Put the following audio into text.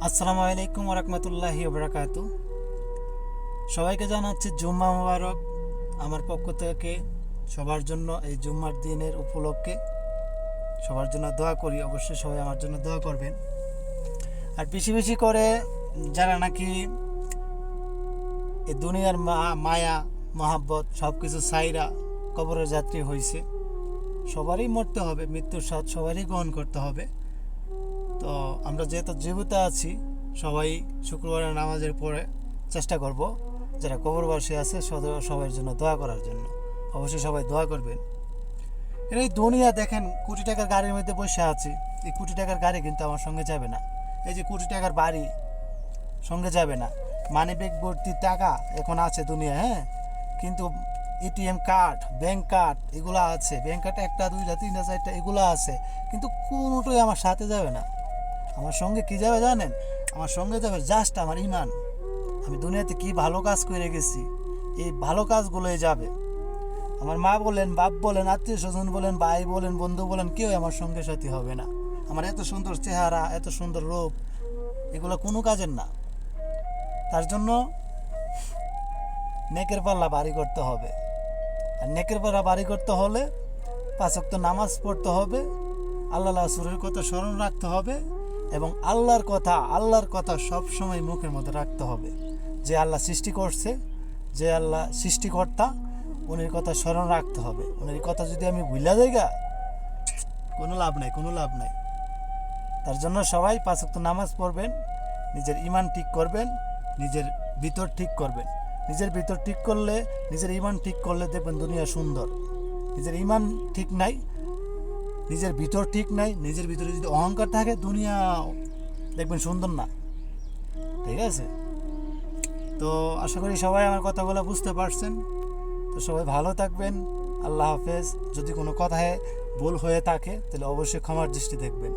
আসসালামু আলাইকুম ওরহমতুল্লাহি ওবরাকাতু। সবাইকে জানাচ্ছি জুম্মা মুবারক আমার পক্ষ থেকে। সবার জন্য এই জুম্মার দিনের উপলক্ষে সবার জন্য দোয়া করি। অবশ্যই সবাই আমার জন্য দোয়া করবেন। আর বেশি বেশি করে যারা নাকি এই দুনিয়ার মায়া মহাব্বত সব কিছু সাইরা কবরের যাত্রী হয়েছে, সবারই মরতে হবে, মৃত্যুর স্বাদ সবারই গ্রহণ করতে হবে। তো আমরা যেহেতু জীবিত আছি, সবাই শুক্রবারের নামাজের পরে চেষ্টা করব যারা কবরবাসী আছে সবার জন্য দোয়া করার জন্য। অবশ্যই সবাই দোয়া করবেন। এই দুনিয়া দেখেন, কোটি টাকার গাড়ির মধ্যে বসে আছি। এই কোটি টাকার গাড়ি কিন্তু আমার সঙ্গে যাবে না। এই যে কোটি টাকার বাড়ি সঙ্গে যাবে না। মানি ব্যাগ ভর্তি টাকা এখন আছে দুনিয়া, হ্যাঁ, কিন্তু এটিএম কার্ড, ব্যাংক কার্ড এগুলো আছে। ব্যাংক কার্ড 1টা 2টা 3টা 4টা এগুলো আছে, কিন্তু কোনোটাই আমার সাথে যাবে না। আমার সঙ্গে কি যাবে জানেন? আমার সঙ্গে যাবে জাস্ট আমার ইমান। আমি দুনিয়াতে কি ভালো কাজ করে গেছি, এই ভালো কাজগুলোই যাবে। আমার মা বলেন, বাপ বলেন, আত্মীয় স্বজন বলেন, ভাই বলেন, বন্ধু বলেন, কেউ আমার সঙ্গে সাথী হবে না। আমার এত সুন্দর চেহারা, এত সুন্দর রূপ, এগুলো কোনো কাজের না। তার জন্য নেকের পাল্লা ভারী করতে হবে। আর নেকের পাল্লা ভারী করতে হলে 5 ওয়াক্ত নামাজ পড়তে হবে, আল্লাহ রাসূলের কথা স্মরণ রাখতে হবে, এবং আল্লাহর কথা সব সময় মুখের মধ্যে রাখতে হবে। যে আল্লাহ সৃষ্টি করছে, যে আল্লাহ সৃষ্টিকর্তা, উনির কথা স্মরণ রাখতে হবে। উনির কথা যদি আমি ভুলে যাই, কোনো লাভ নাই। তার জন্য সবাই 5 ওয়াক্ত নামাজ পড়বেন, নিজের ইমান ঠিক করবেন, নিজের ভিতর ঠিক করবেন। নিজের ভিতর ঠিক করলে, নিজের ইমান ঠিক করলে দেখবেন দুনিয়া সুন্দর। নিজের ইমান ঠিক নাই, নিজের ভিতর ঠিক নাই, নিজের ভিতরে যদি অহংকার থাকে, দুনিয়া দেখবেন সুন্দর না। ঠিক আছে? তো আশা করি সবাই আমার কথাগুলো বুঝতে পারছেন। তো সবাই ভালো থাকবেন। আল্লাহ হাফেজ। যদি কোনো কথায় ভুল হয়ে থাকে তাহলে অবশ্যই ক্ষমার দৃষ্টি দেখবেন।